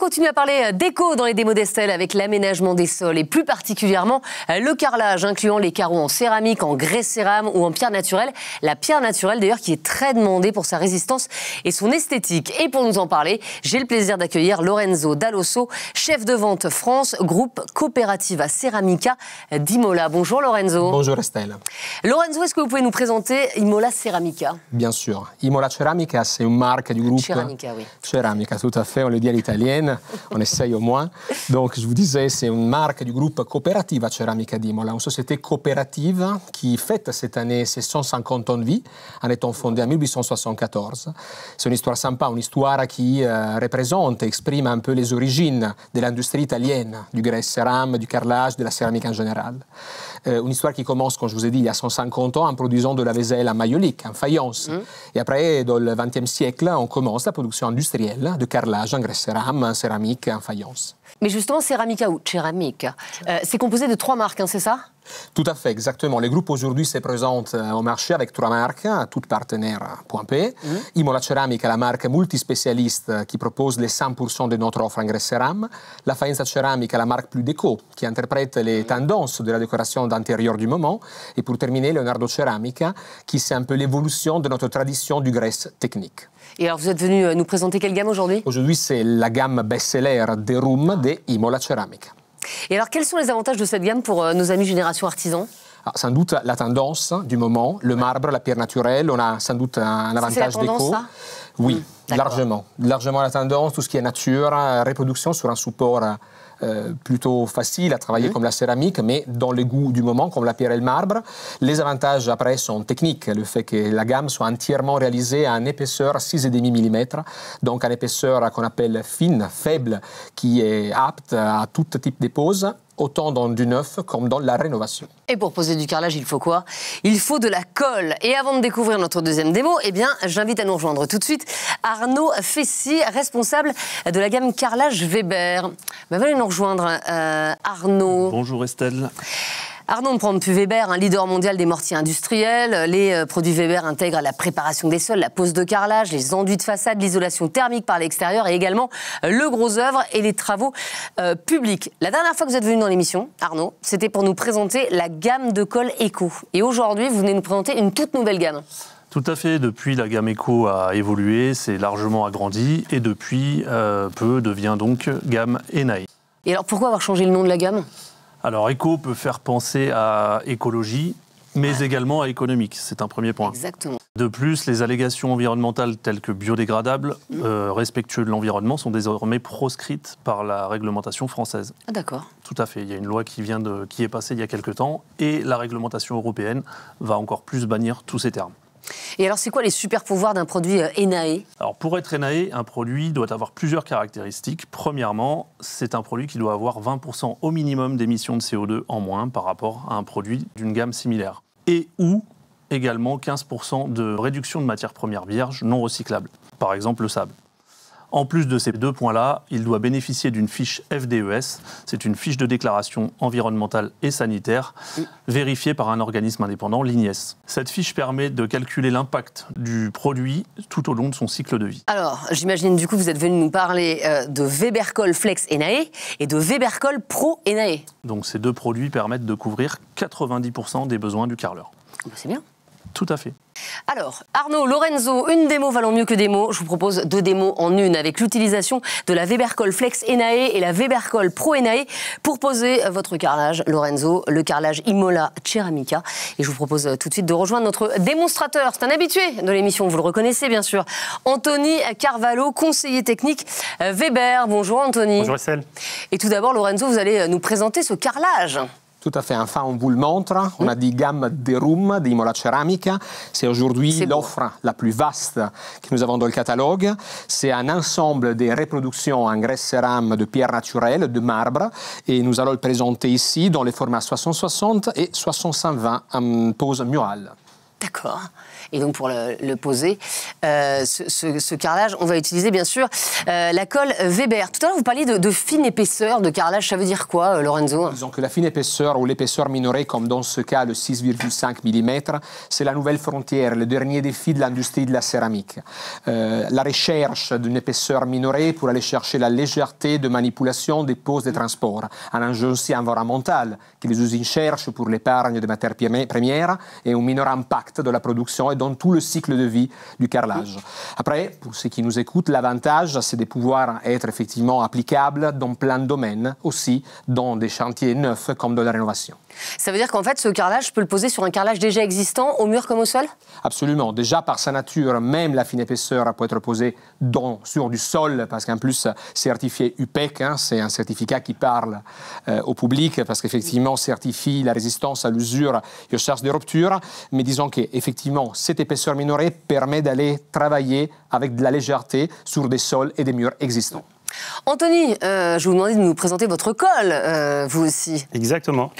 continue à parler d'éco dans les démos d'Estelle avec l'aménagement des sols et plus particulièrement le carrelage, incluant les carreaux en céramique, en grès cérame ou en pierre naturelle. La pierre naturelle d'ailleurs qui est très demandée pour sa résistance et son esthétique. Et pour nous en parler, j'ai le plaisir d'accueillir Lorenzo Dall'Osso, chef de vente France, groupe Cooperativa Ceramica d'Imola. Bonjour Lorenzo. Bonjour Estelle. Lorenzo, est-ce que vous pouvez nous présenter Imola Ceramica? Bien sûr. Imola Ceramica, c'est une marque du groupe... Ceramica, oui. Ceramica, tout à fait, on le dit à l'italienne, on essaye au moins. Donc, je vous disais, c'est une marque du groupe Cooperativa Ceramica d'Imola, une société coopérative qui fête cette année ses 150 ans de vie, en étant fondée en 1874. C'est une histoire sympa, une histoire qui représente, exprime un peu les origines de l'industrie italienne, du grès cérame, du carrelage, de la céramique en général. Une histoire qui commence, comme je vous ai dit, il y a 150 ans, en produisant de la vaisselle en maïolique, en faïence. Et après, dans le XXe siècle, on commence la production industrielle de carrelage en grès cérame, en céramique, en faïence. Mais justement, Ceramica ou Ceramica, c'est composé de 3 marques, hein, c'est ça? Tout à fait, exactement. Le groupe aujourd'hui se présente au marché avec 3 marques, toutes partenaires .p. Imola Ceramica, la marque multispécialiste qui propose les 100% de notre offre en grès cérame. La Faenza Ceramica, la marque plus déco, qui interprète les tendances de la décoration d'intérieur du moment. Et pour terminer, Leonardo Ceramica, qui c'est un peu l'évolution de notre tradition du grès technique. Et alors, vous êtes venu nous présenter quelle gamme aujourd'hui? Aujourd'hui, c'est la gamme best-seller des Room de Imola Ceramica. Et alors, quels sont les avantages de cette gamme pour nos amis Génération Artisan? Ah, sans doute la tendance du moment, le marbre, la pierre naturelle, on a sans doute un avantage déco. Oui, largement. Largement la tendance, tout ce qui est nature, reproduction sur un support plutôt facile à travailler comme la céramique, mais dans le goût du moment, comme la pierre et le marbre. Les avantages après sont techniques, le fait que la gamme soit entièrement réalisée à une épaisseur 6,5 mm, donc une épaisseur qu'on appelle fine, faible, qui est apte à tout type de pose, autant dans du neuf comme dans la rénovation. Et pour poser du carrelage, il faut quoi? Il faut de la colle. Et avant de découvrir notre deuxième démo, eh bien, j'invite à nous rejoindre tout de suite Arnaud Fessy, responsable de la gamme carrelage Weber. Venez nous rejoindre, Arnaud. Bonjour Estelle. Arnaud, on ne prend plus Weber, un leader mondial des mortiers industriels. Les produits Weber intègrent la préparation des sols, la pose de carrelage, les enduits de façade, l'isolation thermique par l'extérieur et également le gros œuvre et les travaux publics. La dernière fois que vous êtes venu dans l'émission, Arnaud, c'était pour nous présenter la gamme de colle Eco. Et aujourd'hui, vous venez nous présenter une toute nouvelle gamme. Tout à fait. Depuis, la gamme Eco a évolué, s'est largement agrandie et depuis peu devient donc gamme Enae. Et alors, pourquoi avoir changé le nom de la gamme ? Alors, éco peut faire penser à écologie, mais également à économique. C'est un premier point. Exactement. De plus, les allégations environnementales telles que biodégradables, respectueux de l'environnement, sont désormais proscrites par la réglementation française. Ah d'accord. Tout à fait. Il y a une loi qui est passée il y a quelque temps et la réglementation européenne va encore plus bannir tous ces termes. Et alors, c'est quoi les super pouvoirs d'un produit Enae ? Alors, pour être Enae, un produit doit avoir plusieurs caractéristiques. Premièrement, c'est un produit qui doit avoir 20% au minimum d'émissions de CO2 en moins par rapport à un produit d'une gamme similaire. Et ou également 15% de réduction de matières premières vierges non recyclables, par exemple le sable. En plus de ces 2 points-là, il doit bénéficier d'une fiche FDES. C'est une fiche de déclaration environnementale et sanitaire vérifiée par un organisme indépendant, l'INES. Cette fiche permet de calculer l'impact du produit tout au long de son cycle de vie. Alors, j'imagine du coup vous êtes venu nous parler de Webercoll Flex Enae et de Webercoll Pro Enae. Donc ces 2 produits permettent de couvrir 90% des besoins du carreleur. C'est bien. Tout à fait. Alors, Arnaud, Lorenzo, une démo valant mieux que des mots. Je vous propose 2 démos en une avec l'utilisation de la Webercoll Flex Enae et la Webercoll Pro Enae pour poser votre carrelage, Lorenzo, le carrelage Imola Ceramica. Et je vous propose tout de suite de rejoindre notre démonstrateur. C'est un habitué de l'émission, vous le reconnaissez bien sûr. Anthony Carvalho, conseiller technique Weber. Bonjour Anthony. Bonjour Estelle. Et tout d'abord, Lorenzo, vous allez nous présenter ce carrelage. Tout à fait. Enfin, on vous le montre. On a dit gamme de Room d'Imola Ceramica. C'est aujourd'hui l'offre la plus vaste que nous avons dans le catalogue. C'est un ensemble de reproductions en grès cérame de pierre naturelle, de marbre. Et nous allons le présenter ici dans les formats 60-60 et 60-120 en pose murale. D'accord. Et donc pour le poser, ce carrelage, on va utiliser bien sûr la colle Weber. Tout à l'heure, vous parliez de fine épaisseur de carrelage. Ça veut dire quoi, Lorenzo? Disons que la fine épaisseur ou l'épaisseur minorée, comme dans ce cas le 6,5 mm, c'est la nouvelle frontière, le dernier défi de l'industrie de la céramique. La recherche d'une épaisseur minorée pour aller chercher la légèreté de manipulation des poses de transport. Un enjeu aussi environnemental que les usines cherchent pour l'épargne de matières premières et un mineur impact de la production et dans tout le cycle de vie du carrelage. Après, pour ceux qui nous écoutent, l'avantage, c'est de pouvoir être effectivement applicable dans plein de domaines, aussi dans des chantiers neufs comme de la rénovation. Ça veut dire qu'en fait, ce carrelage, je peux le poser sur un carrelage déjà existant, au mur comme au sol? Absolument. Déjà, par sa nature, même la fine épaisseur peut être posée sur du sol, parce qu'en plus, certifié UPEC, hein, c'est un certificat qui parle au public, parce qu'effectivement, certifie la résistance à l'usure et aux charges de rupture. Mais disons qu'effectivement, cette épaisseur minorée permet d'aller travailler avec de la légèreté sur des sols et des murs existants. Anthony, je vous demandais de nous présenter votre colle, vous aussi. Exactement.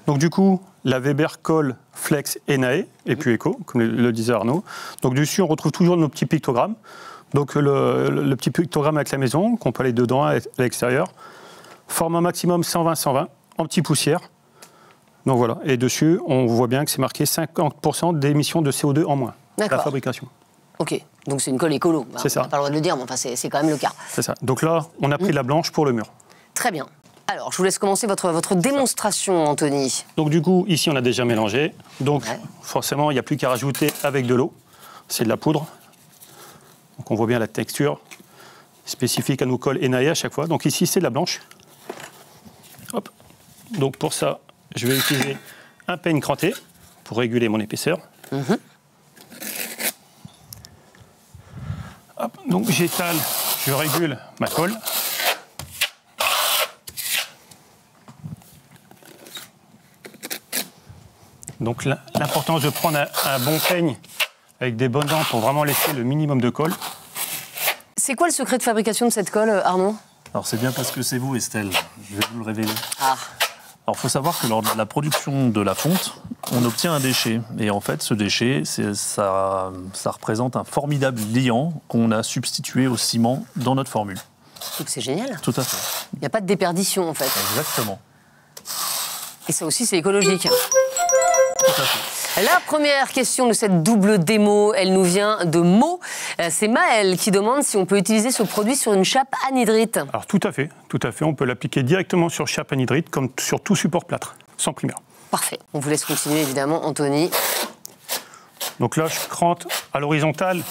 Donc du coup, la Weber Colle Flex Enae, et puis Eco, comme le disait Arnaud. Donc dessus, on retrouve toujours nos petits pictogrammes. Donc le petit pictogramme avec la maison, qu'on peut aller dedans à l'extérieur. Format maximum 120-120, en petite poussière. Donc voilà, et dessus, on voit bien que c'est marqué 50% d'émissions de CO2 en moins. La fabrication. Ok, donc c'est une colle écolo. C'est ça. On n'a pas le droit de le dire, mais enfin, c'est quand même le cas. C'est ça. Donc là, on a pris la blanche pour le mur. Très bien. Alors, je vous laisse commencer votre démonstration, Anthony. Donc du coup, ici, on a déjà mélangé. Donc forcément, il n'y a plus qu'à rajouter avec de l'eau. C'est de la poudre. Donc on voit bien la texture spécifique à nos colles Enae à chaque fois. Donc ici, c'est de la blanche. Hop. Donc pour ça, je vais utiliser un peigne cranté pour réguler mon épaisseur. Hop. Donc j'étale, je régule ma colle. Donc l'importance de prendre un bon peigne avec des bonnes dents pour vraiment laisser le minimum de colle. C'est quoi le secret de fabrication de cette colle, Arnaud? Alors c'est bien parce que c'est vous, Estelle. Je vais vous le révéler. Ah. Alors il faut savoir que lors de la production de la fonte, on obtient un déchet. Et en fait, ce déchet, ça représente un formidable liant qu'on a substitué au ciment dans notre formule. Donc c'est génial. Tout à fait. Il n'y a pas de déperdition, en fait. Exactement. Et ça aussi, c'est écologique. Tout à fait. La première question de cette double démo, elle nous vient de Meaux. C'est Maël qui demande si on peut utiliser ce produit sur une chape anhydrite. Alors tout à fait. On peut l'appliquer directement sur chape anhydrite comme sur tout support plâtre, sans primaire. Parfait. On vous laisse continuer évidemment, Anthony. Donc là, je crante à l'horizontale.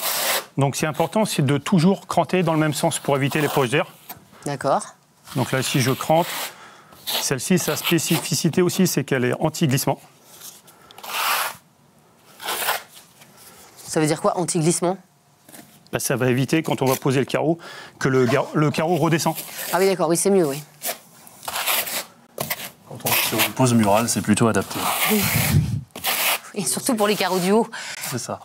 Donc c'est important, c'est de toujours cranter dans le même sens pour éviter les poches d'air. D'accord. Donc là, ici, je crante. Celle-ci, sa spécificité aussi, c'est qu'elle est anti-glissement. Ça veut dire quoi, anti-glissement? Bah, ça va éviter, quand on va poser le carreau, que le carreau redescend. Ah oui, d'accord, oui, c'est mieux, oui. Quand on est sur une pose murale, c'est plutôt adapté. Et surtout pour les carreaux du haut. C'est ça.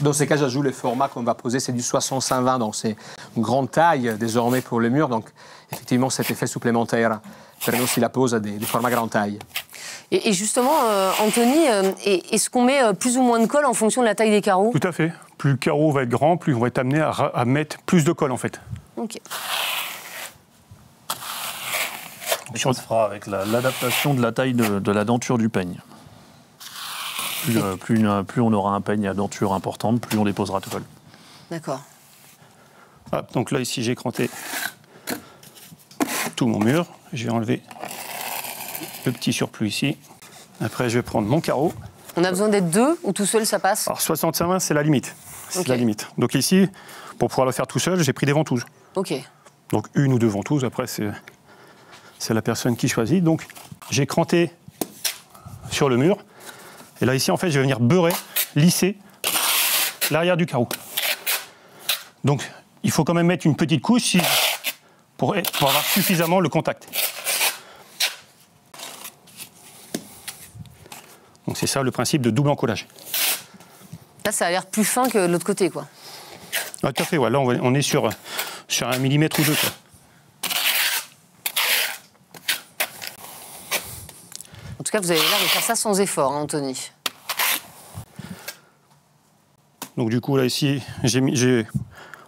Dans ces cas, j'ajoute le format qu'on va poser, c'est du 60-120, donc c'est une grande taille désormais pour le mur. Donc effectivement, cet effet supplémentaire permet aussi la pose à des formats grande taille. Et justement, Anthony, est-ce qu'on met plus ou moins de colle en fonction de la taille des carreaux? Tout à fait. Plus le carreau va être grand, plus on va être amené à mettre plus de colle en fait. Ok. Et ça se fera avec l'adaptation de la taille de la denture du peigne. Plus on aura un peigne à denture importante, plus on déposera de colle. D'accord. Donc là, ici, j'ai cranté tout mon mur. Je vais enlever le petit surplus ici. Après, je vais prendre mon carreau. On a besoin d'être deux ou tout seul, ça passe? Alors 60-120, c'est la limite. C'est Okay. la limite. Donc ici, pour pouvoir le faire tout seul, j'ai pris des ventouses. Ok. Donc une ou deux ventouses, après c'est la personne qui choisit. Donc j'ai cranté sur le mur. Et là ici, en fait, je vais venir beurrer, lisser l'arrière du carreau. Donc il faut quand même mettre une petite couche pour avoir suffisamment le contact. Donc c'est ça le principe de double encollage. Là, ça a l'air plus fin que de l'autre côté, quoi. Ah, tout à fait, ouais. Là on est sur 1 millimètre ou 2. Quoi. En tout cas, vous avez l'air de faire ça sans effort, hein, Anthony. Donc du coup, là, ici, j'ai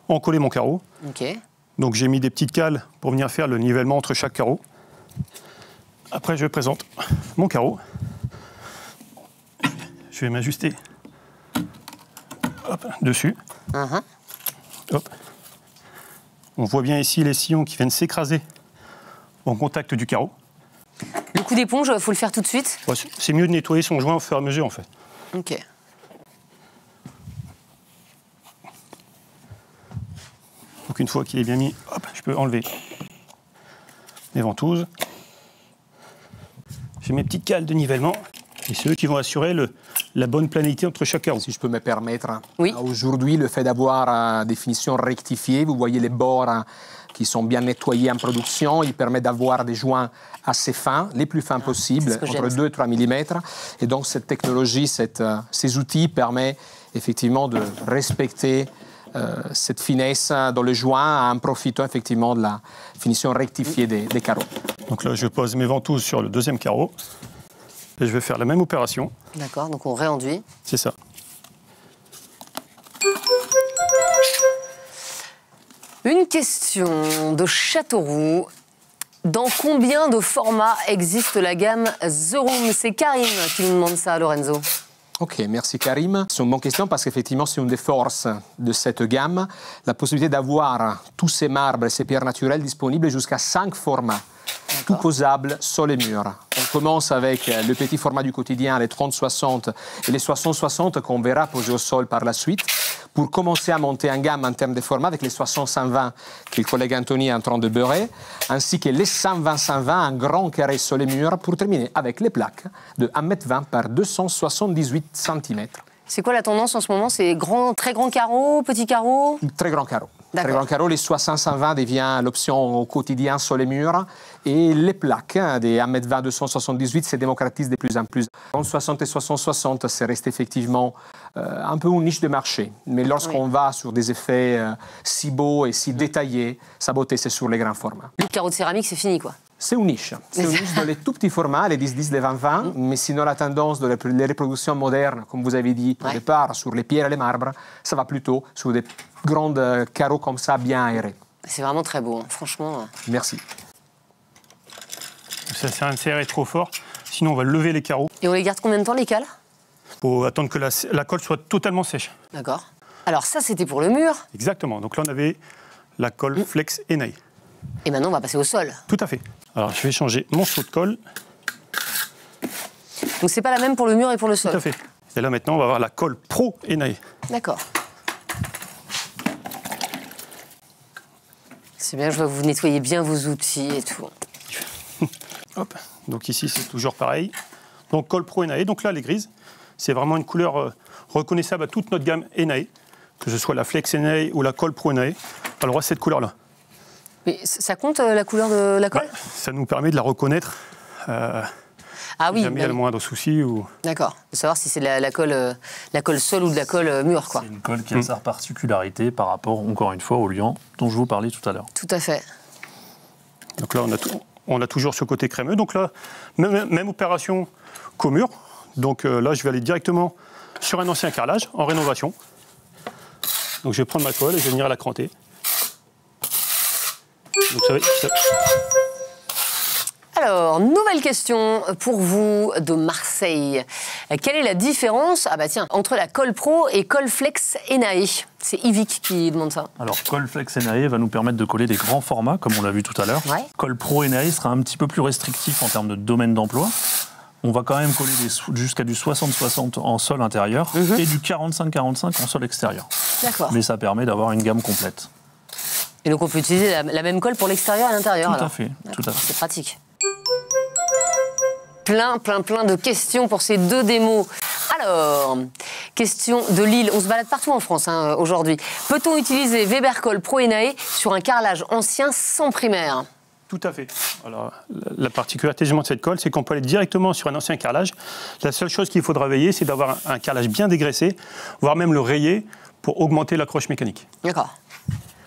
encollé mon carreau. Ok. Donc j'ai mis des petites cales pour venir faire le nivellement entre chaque carreau. Après, je présente mon carreau. Je vais m'ajuster dessus. Hop. On voit bien ici les sillons qui viennent s'écraser en contact du carreau. Le coup d'éponge, il faut le faire tout de suite? Ouais, c'est mieux de nettoyer son joint au fur et à mesure, en fait. Ok. Donc une fois qu'il est bien mis, hop, je peux enlever mes ventouses. J'ai mes petites cales de nivellement. Et c'est eux qui vont assurer la bonne planité entre chaque carreau. Si je peux me permettre, Oui. Aujourd'hui, le fait d'avoir des finitions rectifiées, vous voyez les bords qui sont bien nettoyés en production, il permet d'avoir des joints assez fins, les plus fins possibles, entre 2 et 3 mm. Et donc cette technologie, ces outils permettent effectivement de respecter cette finesse dans le joint en profitant effectivement de la finition rectifiée des carreaux. Donc là, je pose mes ventouses sur le deuxième carreau. Et je vais faire la même opération. D'accord, donc on réenduit. C'est ça. Une question de Châteauroux. Dans combien de formats existe la gamme The Room? C'est Karim qui nous demande ça, Lorenzo. Ok, merci Karim. C'est une bonne question parce qu'effectivement, c'est une des forces de cette gamme, la possibilité d'avoir tous ces marbres et ces pierres naturelles disponibles jusqu'à 5 formats, tout posables sur les murs. On commence avec le petit format du quotidien, les 30-60 et les 60-60 qu'on verra posés au sol par la suite, pour commencer à monter en gamme en termes de format avec les 60-120 que le collègue Anthony est en train de beurrer, ainsi que les 120-120 en grand carré sur les murs, pour terminer avec les plaques de 1,20 m par 278 cm. C'est quoi la tendance en ce moment? C'est très grand carreau, petit carreau? Très grand carreau. D'accord. Très grand carreau, les 60-120 devient l'option au quotidien sur les murs. Et les plaques des 1,20 m 278 se démocratisent de plus en plus. Entre 60 et 60-60, c'est resté effectivement un peu une niche de marché. Mais lorsqu'on va sur des effets si beaux et si détaillés, sa beauté, c'est sur les grands formats. Le carreau de céramique, c'est fini, quoi. C'est une niche. C'est une niche dans les tout petits formats, les 10-10, les 20-20. Mais sinon, la tendance de les reproductions modernes, comme vous avez dit au départ, sur les pierres et les marbres, ça va plutôt sur des grands carreaux comme ça, bien aérés. C'est vraiment très beau, hein. Franchement. Merci. Ça s'est inséré trop fort, sinon on va lever les carreaux. Et on les garde combien de temps, les cales? Il faut attendre que la colle soit totalement sèche. D'accord. Alors ça, c'était pour le mur. Exactement. Donc là, on avait la colle Flex Enae. Et maintenant, on va passer au sol. Tout à fait. Alors, je vais changer mon seau de colle. Donc c'est pas la même pour le mur et pour le sol? Tout à fait. Et là, maintenant, on va avoir la colle Pro Enae. D'accord. C'est bien, je vois que vous nettoyez bien vos outils et tout. Hop. Donc ici, c'est toujours pareil. Donc, colle Pro Enae. Donc là, elle est grise. C'est vraiment une couleur reconnaissable à toute notre gamme Enae, que ce soit la Flex Enae ou la colle Pro Enae. Alors, cette couleur-là. Mais ça compte la couleur de la colle? Ça nous permet de la reconnaître. Ah oui. Jamais il y a le moindre souci. Ou... D'accord. De savoir si c'est de la colle sol ou de la colle mur, quoi. C'est une colle qui a sa particularité par rapport, encore une fois, au liant dont je vous parlais tout à l'heure. Tout à fait. Donc là, on a toujours ce côté crémeux. Donc là, même opération qu'au mur. Donc là, je vais aller directement sur un ancien carrelage en rénovation. Donc je vais prendre ma colle et je vais venir la cranter. Donc Alors, nouvelle question pour vous de Marseille. Quelle est la différence entre la colle Pro et colle Flex Enae? C'est Yvick qui demande ça. Alors, colle Flex Enae va nous permettre de coller des grands formats, comme on l'a vu tout à l'heure. Ouais. Colle Pro Enae sera un petit peu plus restrictif en termes de domaine d'emploi. On va quand même coller jusqu'à du 60-60 en sol intérieur et du 45-45 en sol extérieur. D'accord. Mais ça permet d'avoir une gamme complète. Et donc on peut utiliser la même colle pour l'extérieur et l'intérieur. Tout à fait. C'est pratique. Plein de questions pour ces deux démos. Alors, question de Lille. On se balade partout en France aujourd'hui. Peut-on utiliser Webercoll Pro Enae sur un carrelage ancien sans primaire? Tout à fait. Alors, la particularité de cette colle, c'est qu'on peut aller directement sur un ancien carrelage. La seule chose qu'il faudra veiller, c'est d'avoir un carrelage bien dégraissé, voire même le rayer pour augmenter l'accroche mécanique. D'accord.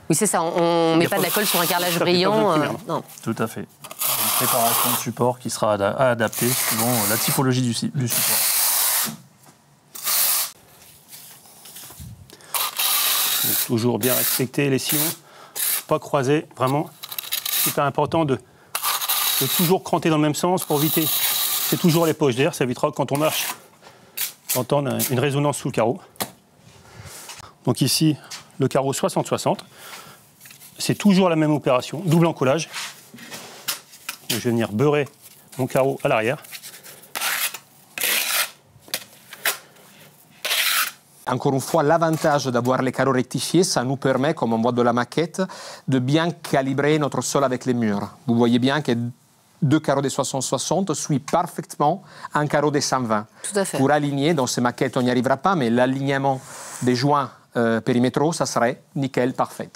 Oui, c'est ça. On ne met pas de la colle sur un carrelage brillant. Non. Tout à fait. Une préparation de support qui sera à adapter suivant la typologie du support. Donc, toujours bien respecter les sillons, pas croiser, vraiment super important de toujours cranter dans le même sens pour éviter. C'est toujours les poches d'air, ça évitera quand on marche d'entendre une résonance sous le carreau. Donc ici, le carreau 60-60. C'est toujours la même opération, double encollage. Donc, je vais venir beurrer mon carreau à l'arrière. Encore une fois, l'avantage d'avoir les carreaux rectifiés, ça nous permet, comme on voit de la maquette, de bien calibrer notre sol avec les murs. Vous voyez bien que 2 carreaux de 60-60 suivent parfaitement un carreau de 120. Tout à fait. Pour aligner, dans ces maquettes, on n'y arrivera pas, mais l'alignement des joints périmétraux, ça serait nickel, parfait.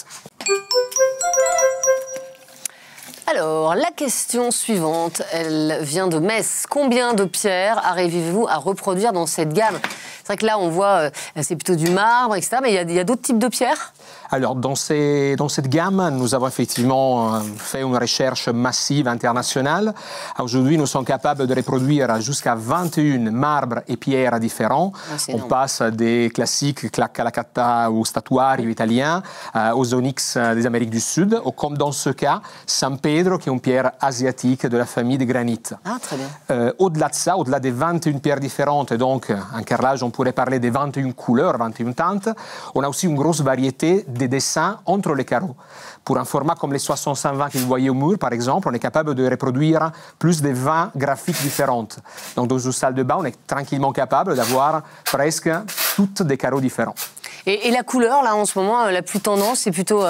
Alors, la question suivante, elle vient de Metz. Combien de pierres arrivez-vous à reproduire dans cette gamme? C'est vrai que là, on voit, c'est plutôt du marbre, etc. Mais il y a d'autres types de pierres? Alors, dans cette gamme, nous avons effectivement fait une recherche massive internationale. Aujourd'hui, nous sommes capables de reproduire jusqu'à 21 marbres et pierres différents. On passe des classiques Calacata ou statuario italiens aux onyx des Amériques du Sud, ou comme dans ce cas, San Pedro, qui est une pierre asiatique de la famille des granites. Ah, très bien. Au-delà de ça, au-delà des 21 pierres différentes, et donc en carrelage, on pourrait parler des 21 couleurs, 21 teintes, on a aussi une grosse variété des dessins entre les carreaux. Pour un format comme les 60-120 que vous voyez au mur, par exemple, on est capable de reproduire plus de 20 graphiques différentes. Donc dans une salle de bain, on est tranquillement capable d'avoir presque toutes des carreaux différents. Et la couleur, là, en ce moment, la plus tendance, c'est plutôt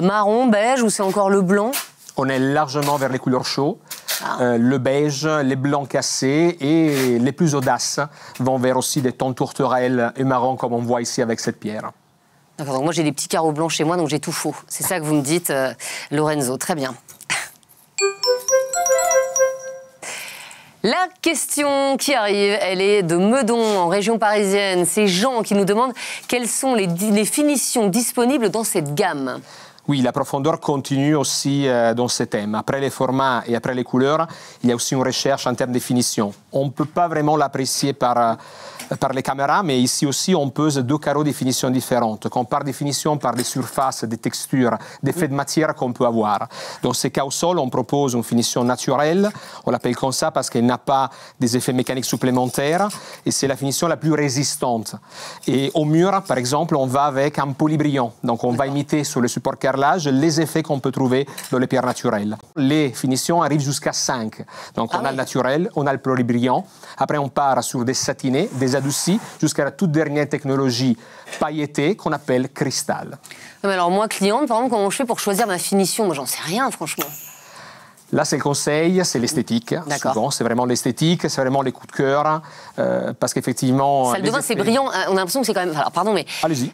marron, beige, ou c'est encore le blanc? On est largement vers les couleurs chaudes. Le beige, les blancs cassés et les plus audaces vont vers aussi des tons tourterelles et marron comme on voit ici avec cette pierre. D'accord, donc moi j'ai des petits carreaux blancs chez moi, donc j'ai tout faux. C'est ça que vous me dites, Lorenzo. Très bien. La question qui arrive, elle est de Meudon, en région parisienne. C'est Jean qui nous demande quelles sont les finitions disponibles dans cette gamme. Oui, la profondeur continue aussi dans ce thème. Après les formats et après les couleurs, il y a aussi une recherche en termes de finition. On ne peut pas vraiment l'apprécier par les caméras, mais ici aussi, on pose 2 carreaux de finition différentes. Quand par définition, par des surfaces, des textures, des faits de matière qu'on peut avoir. Dans ces cas au sol, on propose une finition naturelle. On l'appelle comme ça parce qu'elle n'a pas des effets mécaniques supplémentaires et c'est la finition la plus résistante. Et au mur, par exemple, on va avec un polybrillant. Donc, on va imiter sur le support carrelage les effets qu'on peut trouver dans les pierres naturelles. Les finitions arrivent jusqu'à 5. Donc, on a le naturel, on a le polybrillant. Après, on part sur des satinés, des adoucis, jusqu'à la toute dernière technologie pailletée qu'on appelle cristal. Mais alors, moi, cliente, par exemple, comment je fais pour choisir ma finition? Moi, j'en sais rien, franchement. Là, c'est le conseil, c'est l'esthétique. Souvent, c'est vraiment l'esthétique, c'est vraiment les coups de cœur. Parce qu'effectivement. Salle de bain, c'est brillant. On a l'impression que c'est quand même. Alors, pardon, mais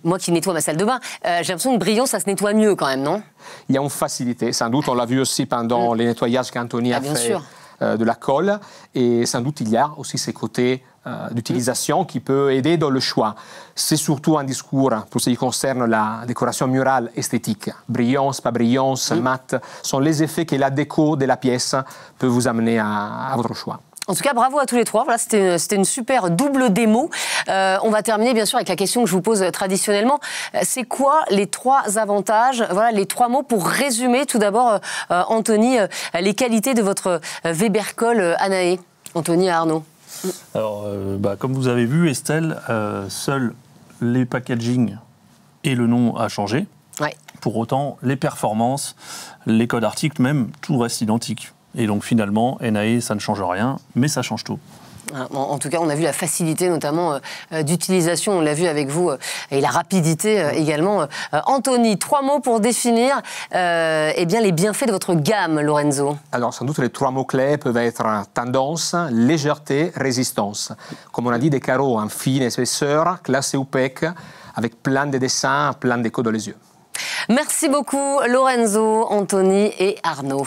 moi qui nettoie ma salle de bain, j'ai l'impression que brillant, ça se nettoie mieux quand même, non? Il y a une facilité. Sans doute, on l'a vu aussi pendant les nettoyages qu'Anthony a fait de la colle. Et sans doute, il y a aussi ces côtés d'utilisation qui peut aider dans le choix. C'est surtout un discours pour ce qui concerne la décoration murale esthétique. Brillance, pas brillance, mat, sont les effets que la déco de la pièce peut vous amener à votre choix. En tout cas, bravo à tous les trois. Voilà, c'était une super double démo. On va terminer, bien sûr, avec la question que je vous pose traditionnellement. C'est quoi les 3 avantages, voilà, les 3 mots pour résumer tout d'abord, Anthony, les qualités de votre Webercoll Anae? Anthony et Arnaud. Alors, comme vous avez vu, Estelle, seuls les packaging et le nom a changé. Ouais. Pour autant, les performances, les codes articles, même, tout reste identique. Et donc finalement, Enae, ça ne change rien, mais ça change tout. En tout cas, on a vu la facilité notamment d'utilisation, on l'a vu avec vous, et la rapidité également. Anthony, 3 mots pour définir eh bien, les bienfaits de votre gamme, Lorenzo. Alors, sans doute, les 3 mots-clés peuvent être tendance, légèreté, résistance. Comme on a dit, des carreaux en fine épaisseur, classés OPEC, avec plein de dessins, plein d'échos dans les yeux. Merci beaucoup, Lorenzo, Anthony et Arnaud.